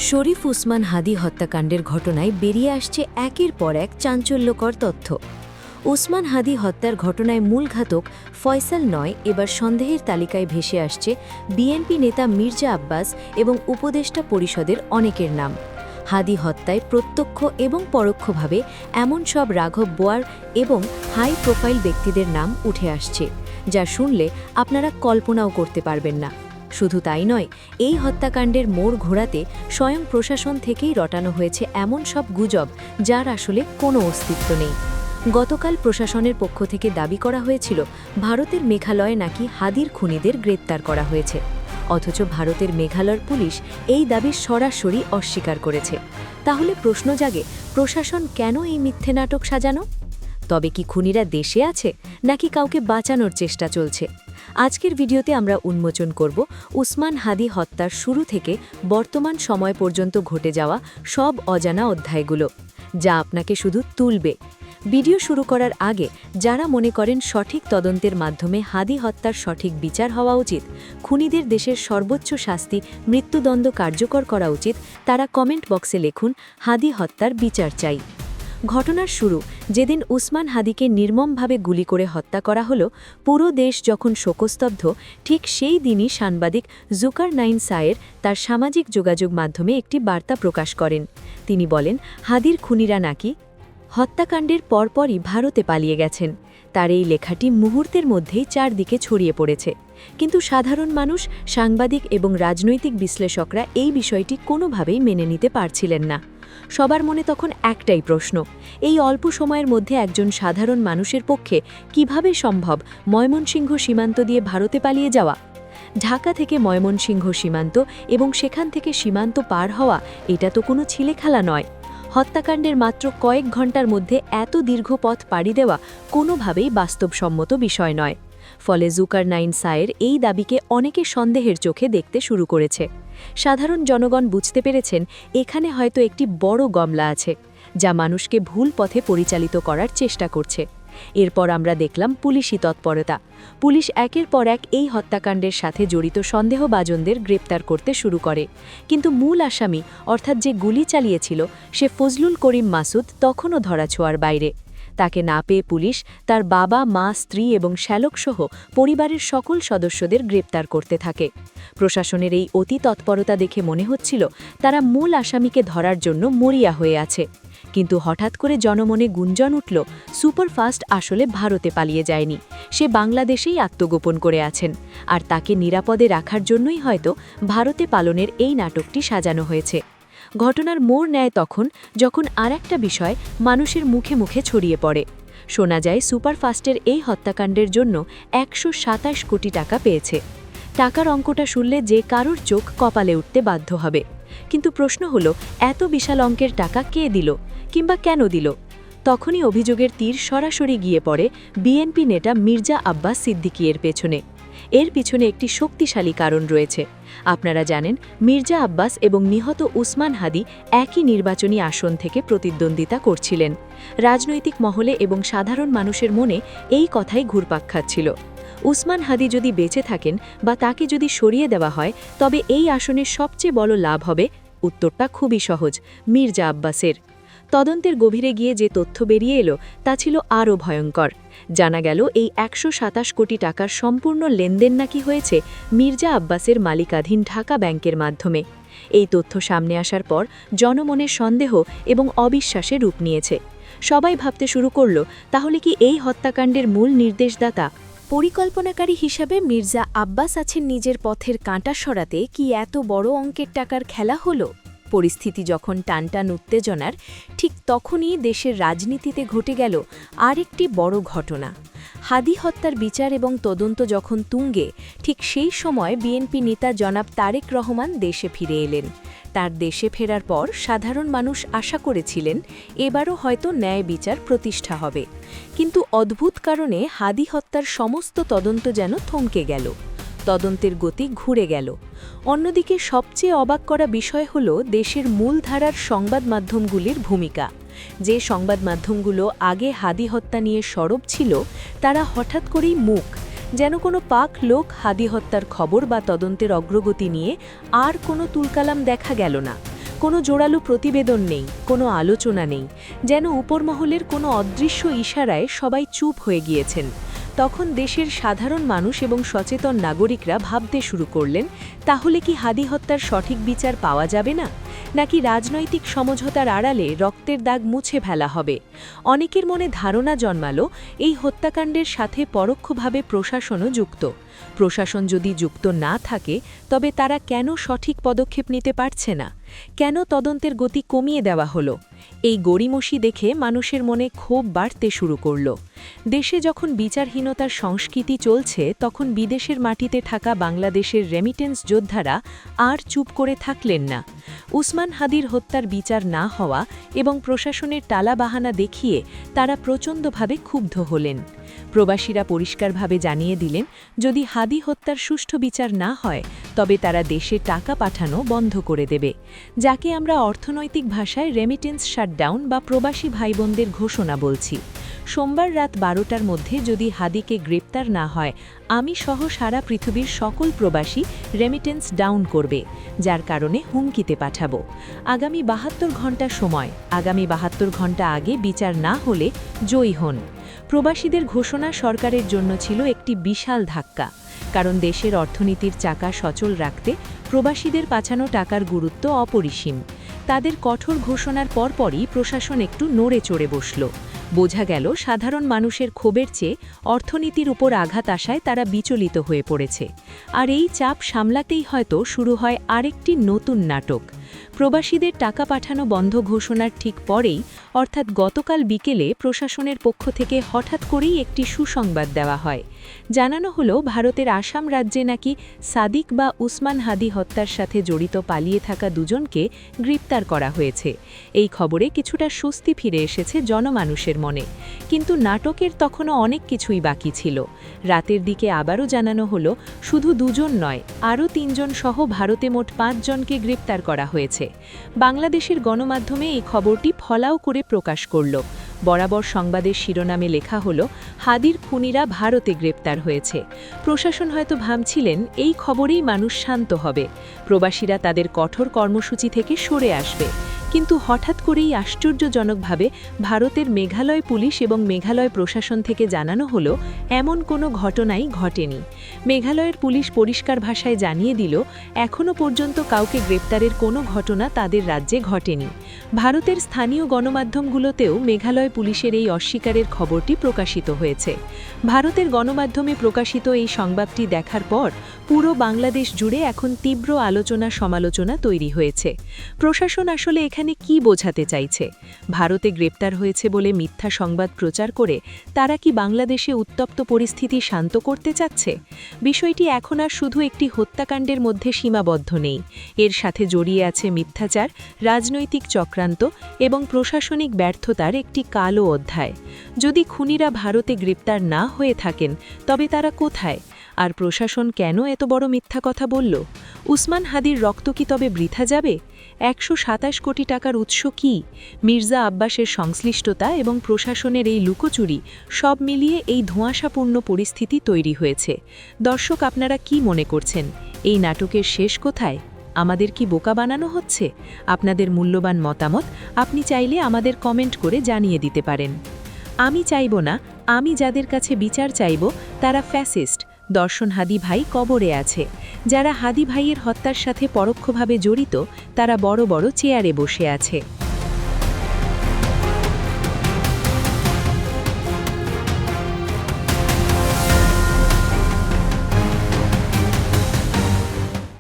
শরীফ উসমান হাদি হত্যাকাণ্ডের ঘটনায় বেরিয়ে আসছে একের পর এক চাঞ্চল্যকর তথ্য। উসমান হাদি হত্যার ঘটনায় মূল ঘাতক ফয়সাল নয়, এবার সন্দেহের তালিকায় ভেসে আসছে বিএনপি নেতা মির্জা আব্বাস এবং উপদেষ্টা পরিষদের অনেকের নাম। হাদি হত্যায় প্রত্যক্ষ এবং পরোক্ষভাবে এমন সব রাঘব বোয়ার এবং হাই প্রোফাইল ব্যক্তিদের নাম উঠে আসছে, যা শুনলে আপনারা কল্পনাও করতে পারবেন না। শুধু তাই নয়, এই হত্যাকাণ্ডের মোড় ঘোরাতে স্বয়ং প্রশাসন থেকেই রটানো হয়েছে এমন সব গুজব, যার আসলে কোনো অস্তিত্ব নেই। গতকাল প্রশাসনের পক্ষ থেকে দাবি করা হয়েছিল ভারতের মেঘালয়ে নাকি হাদির খুনিদের গ্রেপ্তার করা হয়েছে, অথচ ভারতের মেঘালয়ের পুলিশ এই দাবি সরাসরি অস্বীকার করেছে। তাহলে প্রশ্ন জাগে, প্রশাসন কেন এই মিথ্যে নাটক সাজানো? তবে কি খুনিরা দেশে আছে, নাকি কাউকে বাঁচানোর চেষ্টা চলছে? আজকের ভিডিওতে আমরা উন্মোচন করব উসমান হাদি হত্যার শুরু থেকে বর্তমান সময় পর্যন্ত ঘটে যাওয়া সব অজানা অধ্যায়গুলো, যা আপনাকে শুধু তুলবে। ভিডিও শুরু করার আগে যারা মনে করেন সঠিক তদন্তের মাধ্যমে হাদি হত্যার সঠিক বিচার হওয়া উচিত, খুনিদের দেশের সর্বোচ্চ শাস্তি মৃত্যুদণ্ড কার্যকর করা উচিত, তারা কমেন্ট বক্সে লিখুন হাদি হত্যার বিচার চাই। ঘটনার শুরু যেদিন উসমান হাদিকে নির্মমভাবে গুলি করে হত্যা করা হলো, পুরো দেশ যখন শোকস্তব্ধ, ঠিক সেই দিনই সাংবাদিক জুকারনাইন সায়ের তার সামাজিক যোগাযোগ মাধ্যমে একটি বার্তা প্রকাশ করেন। তিনি বলেন, হাদির খুনিরা নাকি হত্যাকাণ্ডের পরপরই ভারতে পালিয়ে গেছেন। তার এই লেখাটি মুহূর্তের মধ্যেই চারদিকে ছড়িয়ে পড়েছে। কিন্তু সাধারণ মানুষ, সাংবাদিক এবং রাজনৈতিক বিশ্লেষকরা এই বিষয়টি কোনোভাবেই মেনে নিতে পারছিলেন না। সবার মনে তখন একটাই প্রশ্ন, এই অল্প সময়ের মধ্যে একজন সাধারণ মানুষের পক্ষে কিভাবে সম্ভব ময়মনসিংহ সীমান্ত দিয়ে ভারতে পালিয়ে যাওয়া? ঢাকা থেকে ময়মনসিংহ সীমান্ত এবং সেখান থেকে সীমান্ত পার হওয়া, এটা তো কোনো ছিলেখেলা নয়। হত্যাকাণ্ডের মাত্র কয়েক ঘন্টার মধ্যে এত দীর্ঘ পথ পাড়ি দেওয়া কোনোভাবেই বাস্তবসম্মত বিষয় নয়। ফলে জুকারনাইন সায়ের এই দাবিকে অনেকে সন্দেহের চোখে দেখতে শুরু করেছে। সাধারণ জনগণ বুঝতে পেরেছেন এখানে হয়তো একটি বড় গমলা আছে, যা মানুষকে ভুল পথে পরিচালিত করার চেষ্টা করছে। এরপর আমরা দেখলাম পুলিশি তৎপরতা। পুলিশ একের পর এক এই হত্যাকাণ্ডের সাথে জড়িত সন্দেহভাজনদের গ্রেপ্তার করতে শুরু করে। কিন্তু মূল আসামি, অর্থাৎ যে গুলি চালিয়েছিল, সে ফজলুল করিম মাসুদ তখনও ধরাছোঁয়ার বাইরে। তাকে না পেয়ে পুলিশ তার বাবা, মা, স্ত্রী এবং শ্যালকসহ পরিবারের সকল সদস্যদের গ্রেপ্তার করতে থাকে। প্রশাসনের এই অতি তৎপরতা দেখে মনে হচ্ছিল তারা মূল আসামিকে ধরার জন্য মরিয়া হয়ে আছে। কিন্তু হঠাৎ করে জনমনে গুঞ্জন উঠল, সুপারফাস্ট আসলে ভারতে পালিয়ে যায়নি, সে বাংলাদেশেই আত্মগোপন করে আছেন, আর তাকে নিরাপদে রাখার জন্যই হয়তো ভারতে পালনের এই নাটকটি সাজানো হয়েছে। ঘটনার মোড় নেয় তখন, যখন আরেকটা বিষয় মানুষের মুখে মুখে ছড়িয়ে পড়ে। শোনা যায় সুপারফাস্টের এই হত্যাকাণ্ডের জন্য 127 কোটি টাকা পেয়েছে। টাকার অঙ্কটা শুনলে যে কারোর চোখ কপালে উঠতে বাধ্য হবে। কিন্তু প্রশ্ন হলো, এত বিশাল অঙ্কের টাকা কে দিল, কিংবা কেন দিল? তখনই অভিযোগের তীর সরাসরি গিয়ে পড়ে বিএনপি নেতা মির্জা আব্বাস সিদ্দিকীর পেছনে। এর পিছনে একটি শক্তিশালী কারণ রয়েছে। আপনারা জানেন, মির্জা আব্বাস এবং নিহত উসমান হাদি একই নির্বাচনী আসন থেকে প্রতিদ্বন্দ্বিতা করছিলেন। রাজনৈতিক মহলে এবং সাধারণ মানুষের মনে এই কথাই ঘুরপাক খাচ্ছিল। উসমান হাদি যদি বেঁচে থাকেন বা তাকে যদি সরিয়ে দেওয়া হয়, তবে এই আসনের সবচেয়ে বড় লাভ হবে। উত্তরটা খুবই সহজ, মির্জা আব্বাসের। তদন্তের গভীরে গিয়ে যে তথ্য বেরিয়ে এলো তা ছিল আরও ভয়ঙ্কর। জানা গেল এই 127 কোটি টাকার সম্পূর্ণ লেনদেন নাকি হয়েছে মির্জা আব্বাসের মালিকাধীন ঢাকা ব্যাংকের মাধ্যমে। এই তথ্য সামনে আসার পর জনমনের সন্দেহ এবং অবিশ্বাসে রূপ নিয়েছে। সবাই ভাবতে শুরু করল, তাহলে কি এই হত্যাকাণ্ডের মূল নির্দেশদাতা, পরিকল্পনাকারী হিসাবে মির্জা আব্বাস আছেন নিজের পথের কাঁটা সরাতে? কি এত বড় অঙ্কের টাকার খেলা হলো? পরিস্থিতি যখন টানটান উত্তেজনার, ঠিক তখনই দেশের রাজনীতিতে ঘটে গেল আরেকটি বড় ঘটনা। হাদি হত্যার বিচার এবং তদন্ত যখন তুঙ্গে, ঠিক সেই সময় বিএনপি নেতা জনাব তারেক রহমান দেশে ফিরে এলেন। তার দেশে ফেরার পর সাধারণ মানুষ আশা করেছিলেন এবারও হয়তো ন্যায় বিচার প্রতিষ্ঠা হবে। কিন্তু অদ্ভুত কারণে হাদি হত্যার সমস্ত তদন্ত যেন থমকে গেল। তদন্তের গতি ঘুরে গেল। অন্যদিকে সবচেয়ে অবাক করা বিষয় হল দেশের মূলধারার সংবাদ মাধ্যমগুলির ভূমিকা। যে সংবাদ মাধ্যমগুলো আগে হাদি হত্যা নিয়ে সরব ছিল, তারা হঠাৎ করেই মুখ, যেন কোনো পাক লোক হাদি হত্যার খবর বা তদন্তের অগ্রগতি নিয়ে আর কোনো তুলকালাম দেখা গেল না। কোনো জোরালো প্রতিবেদন নেই, কোনো আলোচনা নেই, যেন উপরমহলের কোনো অদৃশ্য ইশারায় সবাই চুপ হয়ে গিয়েছেন। তখন দেশের সাধারণ মানুষ এবং সচেতন নাগরিকরা ভাবতে শুরু করলেন, তাহলে কি হাদি হত্যার সঠিক বিচার পাওয়া যাবে না, নাকি রাজনৈতিক সমঝোতার আড়ালে রক্তের দাগ মুছে ফেলা হবে? অনেকের মনে ধারণা জন্মালো, এই হত্যাকাণ্ডের সাথে পরোক্ষভাবে প্রশাসনও যুক্ত। প্রশাসন যদি যুক্ত না থাকে, তবে তারা কেন সঠিক পদক্ষেপ নিতে পারছে না? কেন তদন্তের গতি কমিয়ে দেওয়া হলো? এই গড়িমসি দেখে মানুষের মনে ক্ষোভ বাড়তে শুরু করল। দেশে যখন বিচারহীনতার সংস্কৃতি চলছে, তখন বিদেশের মাটিতে থাকা বাংলাদেশের রেমিটেন্স যোদ্ধারা আর চুপ করে থাকলেন না। উসমান হাদির হত্যার বিচার না হওয়া এবং প্রশাসনের টালাবাহানা দেখিয়ে তারা প্রচণ্ডভাবে ক্ষুব্ধ হলেন। প্রবাসীরা পরিষ্কারভাবে জানিয়ে দিলেন, যদি হাদি হত্যার সুষ্ঠু বিচার না হয়, তবে তারা দেশে টাকা পাঠানো বন্ধ করে দেবে, যাকে আমরা অর্থনৈতিক ভাষায় রেমিটেন্স শাটডাউন বা প্রবাসী ভাইবোনদের ঘোষণা বলছি। সোমবার রাত 12টার মধ্যে যদি হাদিকে গ্রেপ্তার না হয়, আমি সহ সারা পৃথিবীর সকল প্রবাসী রেমিটেন্স ডাউন করবে, যার কারণে হুমকিতে পাঠাবো। আগামী 72 ঘন্টা সময়, আগামী 72 ঘন্টা আগে বিচার না হলে জয়ী হন। প্রবাসীদের ঘোষণা সরকারের জন্য ছিল একটি বিশাল ধাক্কা, কারণ দেশের অর্থনীতির চাকা সচল রাখতে প্রবাসীদের পাঠানো টাকার গুরুত্ব অপরিসীম। তাদের কঠোর ঘোষণার পরপরই প্রশাসন একটু নড়ে চড়ে বসল। বোঝা গেল, সাধারণ মানুষের ক্ষোভের চেয়ে অর্থনীতির উপর আঘাত আসায় তারা বিচলিত হয়ে পড়েছে। আর এই চাপ সামলাতেই হয়তো শুরু হয় আরেকটি নতুন নাটক। প্রবাসীদের টাকা পাঠানো বন্ধ ঘোষণার ঠিক পরেই, অর্থাৎ গতকাল বিকেলে, প্রশাসনের পক্ষ থেকে হঠাৎ করেই একটি সুসংবাদ দেওয়া হয়। জানানো হলো, ভারতের আসাম রাজ্যে নাকি সাদিক বা উসমান হাদি হত্যার সাথে জড়িত পালিয়ে থাকা দুজনকে গ্রেপ্তার করা হয়েছে। এই খবরে কিছুটা স্বস্তি ফিরে এসেছে জনমানুষের মনে। কিন্তু নাটকের তখনও অনেক কিছুই বাকি ছিল। রাতের দিকে আবারও জানানো হলো, শুধু দুজন নয়, আরও 3 জন সহ ভারতে মোট 5 জনকে গ্রেপ্তার করা হয়েছে। বাংলাদেশের গণমাধ্যমে এই খবরটি ফলাও করে প্রকাশ করল। বরাবর সংবাদের শিরোনামে লেখা হলো, হাদির খুনিরা ভারতে গ্রেপ্তার হয়েছে। প্রশাসন হয়তো ভাবছিলেন, এই খবরেই মানুষ শান্ত হবে, প্রবাসীরা তাদের কঠোর কর্মসূচি থেকে সরে আসবে। কিন্তু হঠাৎ করেই আশ্চর্যজনকভাবে ভারতের মেঘালয় পুলিশ এবং মেঘালয় প্রশাসন থেকে জানানো হলো, এমন কোনো ঘটনাই ঘটেনি। মেঘালয়ের পুলিশ পরিষ্কার ভাষায় জানিয়ে দিল, এখনও পর্যন্ত কাউকে গ্রেপ্তারের কোনো ঘটনা তাদের রাজ্যে ঘটেনি। ভারতের স্থানীয় গণমাধ্যমগুলোতেও মেঘালয় পুলিশের এই অস্বীকারের খবরটি প্রকাশিত হয়েছে। ভারতের গণমাধ্যমে প্রকাশিত এই সংবাদটি দেখার পর পুরো বাংলাদেশ জুড়ে এখন তীব্র আলোচনা সমালোচনা তৈরি হয়েছে। প্রশাসন আসলে এখানে কি বোঝাতে চাইছে? ভারতে গ্রেপ্তার হয়েছে বলে মিথ্যা সংবাদ প্রচার করে তারা কি বাংলাদেশে উত্তপ্ত পরিস্থিতি শান্ত করতে চাচ্ছে? বিষয়টি এখন আর শুধু একটি হত্যাকাণ্ডের মধ্যে সীমাবদ্ধ নেই। এর সাথে জড়িয়ে আছে মিথ্যাচার, রাজনৈতিক চক্রান্ত এবং প্রশাসনিক ব্যর্থতার একটি কালো অধ্যায়। যদি খুনিরা ভারতে গ্রেপ্তার না হয়ে থাকেন, তবে তারা কোথায়? আর প্রশাসন কেন এত বড় মিথ্যা কথা বলল? উসমান হাদির রক্ত কি তবে বৃথা যাবে? 127 কোটি টাকার উৎস কি? মির্জা আব্বাসের সংশ্লিষ্টতা এবং প্রশাসনের এই লুকোচুরি, সব মিলিয়ে এই ধোঁয়াশাপূর্ণ পরিস্থিতি তৈরি হয়েছে। দর্শক, আপনারা কি মনে করছেন? এই নাটকের শেষ কোথায়? আমাদের কি বোকা বানানো হচ্ছে? আপনাদের মূল্যবান মতামত আপনি চাইলে আমাদের কমেন্ট করে জানিয়ে দিতে পারেন। আমি চাইব না, আমি যাদের কাছে বিচার চাইব তারা ফ্যাসিস্ট। দর্শন হাদি ভাই কবরে আছে। যারা হাদি ভাইয়ের হত্যার সাথে পরোক্ষভাবে জড়িত, তারা বড় বড় চেয়ারে বসে আছে।